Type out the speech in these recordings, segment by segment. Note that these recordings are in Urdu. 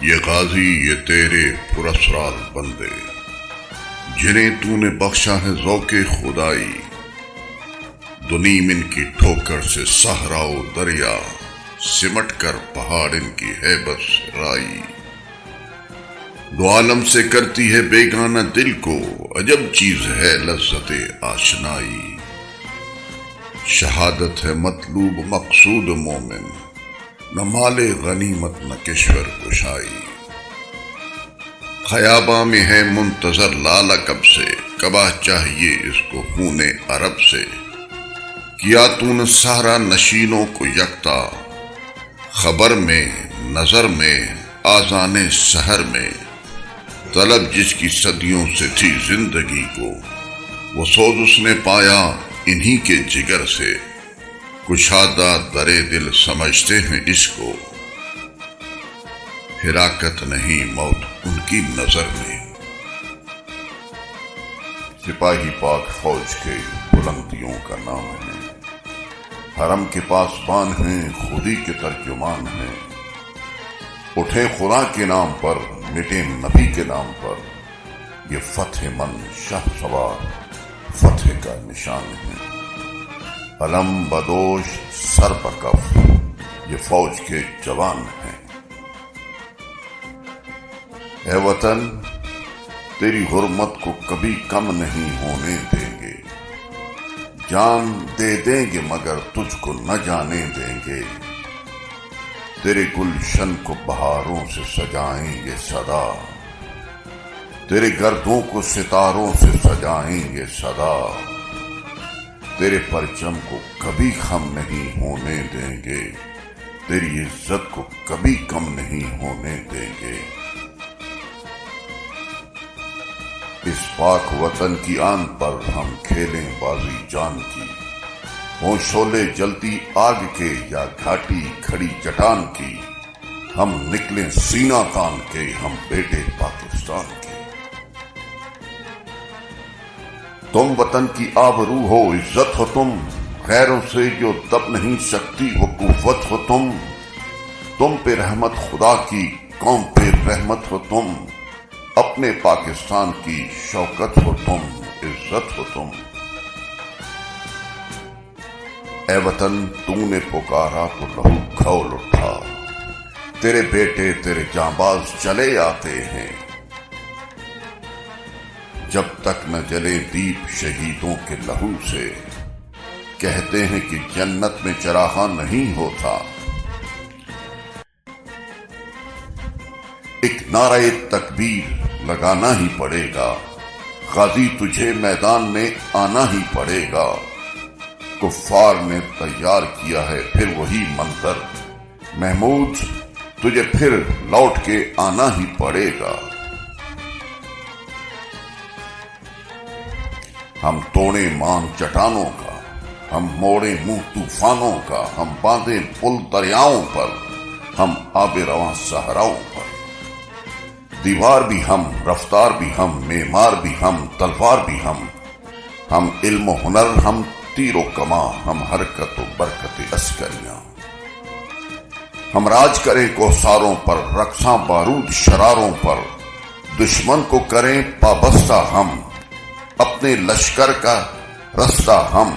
یہ غازی یہ تیرے پراسرار بندے، جنہیں تو نے بخشا ہے ذوق خدائی، دنیم ان کی ٹھوکر سے صحرا و دریا، سمٹ کر پہاڑ ان کی ہے بس رائی۔ دو عالم سے کرتی ہے بیگانہ دل کو، عجب چیز ہے لذت آشنائی۔ شہادت ہے مطلوب مقصود مومن، نہ مال غنیمت نہ کشور کشائی۔ خیاباں میں ہے منتظر لالہ کب سے، کبا چاہیے اس کو خون عرب سے۔ کیا تو نے صحرا نشینوں کو یکتا، خبر میں نظر میں آذان سحر میں۔ طلب جس کی صدیوں سے تھی زندگی کو، وہ سوز اس نے پایا انہی کے جگر سے۔ کشادہ درے دل سمجھتے ہیں اس کو، ہلاکت نہیں موت ان کی نظر میں۔ سپاہی پاک فوج کے بلندیوں کا نام ہے، حرم کے پاسبان ہیں خودی کے ترجمان ہیں۔ اٹھے خدا کے نام پر مٹے نبی کے نام پر، یہ فتح مند شہ سوار فتح کا نشان ہے۔ علم بدوش سر بکف یہ فوج کے جوان ہیں۔ اے وطن تیری حرمت کو کبھی کم نہیں ہونے دیں گے، جان دے دیں گے مگر تجھ کو نہ جانے دیں گے۔ تیرے گلشن کو بہاروں سے سجائیں گے سدا، تیرے گردوں کو ستاروں سے سجائیں گے سدا۔ تیرے پرچم کو کبھی خم نہیں ہونے دیں گے، تیری عزت کو کبھی کم نہیں ہونے دیں گے۔ اس پاک وطن کی آن پر ہم کھیلیں بازی جان کی، ہوں شعلے جلتی آگ کے یا گھاٹی کھڑی چٹان کی۔ ہم نکلیں سینہ تان کے، ہم بیٹے پاکستان کے۔ تم وطن کی آبرو ہو عزت ہو تم، غیروں سے جو دب نہیں سکتی وہ قوت ہو تم۔ تم پہ رحمت خدا کی، قوم پہ رحمت ہو تم، اپنے پاکستان کی شوکت ہو تم، عزت ہو تم۔ اے وطن تو نے پکارا تو لہو کھول اٹھا، تیرے بیٹے تیرے جانباز چلے آتے ہیں۔ جب تک نہ جلے دیپ شہیدوں کے لہو سے، کہتے ہیں کہ جنت میں چراغاں نہیں ہوتا۔ ایک نعرہ تکبیر لگانا ہی پڑے گا، غازی تجھے میدان میں آنا ہی پڑے گا۔ کفار نے تیار کیا ہے پھر وہی منظر، محمود تجھے پھر لوٹ کے آنا ہی پڑے گا۔ ہم توڑیں مان چٹانوں کا، ہم موڑیں منہ طوفانوں کا، ہم باندھیں پل دریاؤں پر، ہم آب رواں صحراؤں پر۔ دیوار بھی ہم، رفتار بھی ہم، معمار بھی ہم، تلوار بھی ہم علم و ہنر، ہم تیر و کماں، ہم حرکت و برکت عسکریاں۔ ہم راج کریں کوثاروں پر، رقصاں بارود شراروں پر، دشمن کو کریں پابستہ ہم، اپنے لشکر کا رستہ ہم۔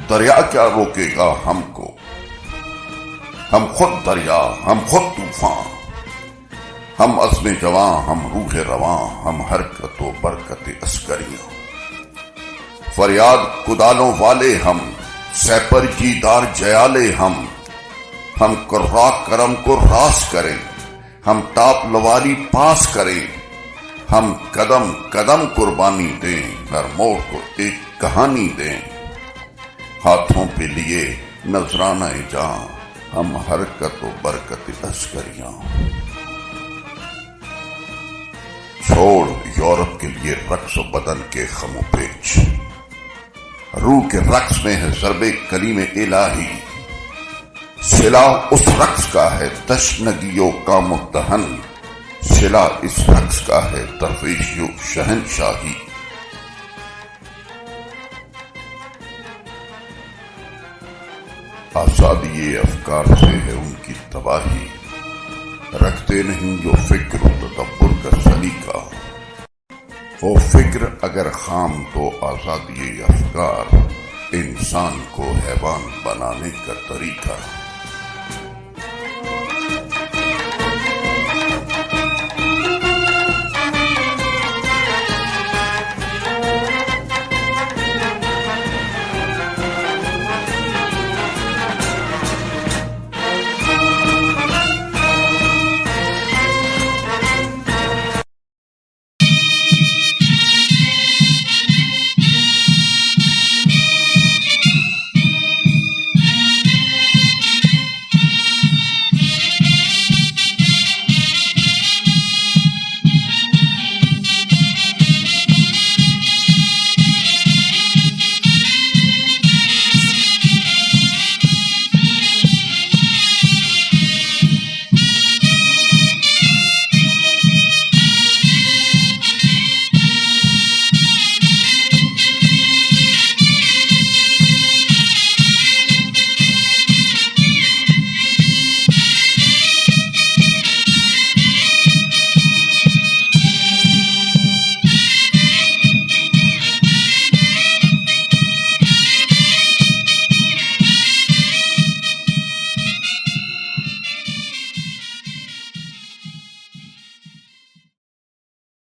دریا کیا روکے گا ہم کو، ہم خود دریا، ہم خود طوفان، ہم عزم جواں، ہم روح رواں، ہم حرکت و برکت عسکریاں۔ فریاد کدالوں والے ہم، سیپر جیدار جیالے ہم کرا کرم کو راس کریں، ہم ٹاپ لواری پاس کریں، ہم قدم قدم قربانی دیں، ہر موڑ کو ایک کہانی دیں۔ ہاتھوں پہ لیے نذرانہ جاں، ہم حرکت و برکت عسکریاں۔ چھوڑ یورپ کے لیے رقص و بدن کے خم و پیچ، روح کے رقص میں ہے ضرب کلیم الہی۔ صلہ اس رقص کا ہے تشنگیوں کا مدہن، صلہ اس رقص کا ہے درویشی و شہنشاہی۔ آزادی افکار سے ہے ان کی تباہی، رکھتے نہیں جو فکر و تدبر کا سلیقہ ہو فکر اگر خام تو آزادی افکار انسان کو حیوان بنانے کا طریقہ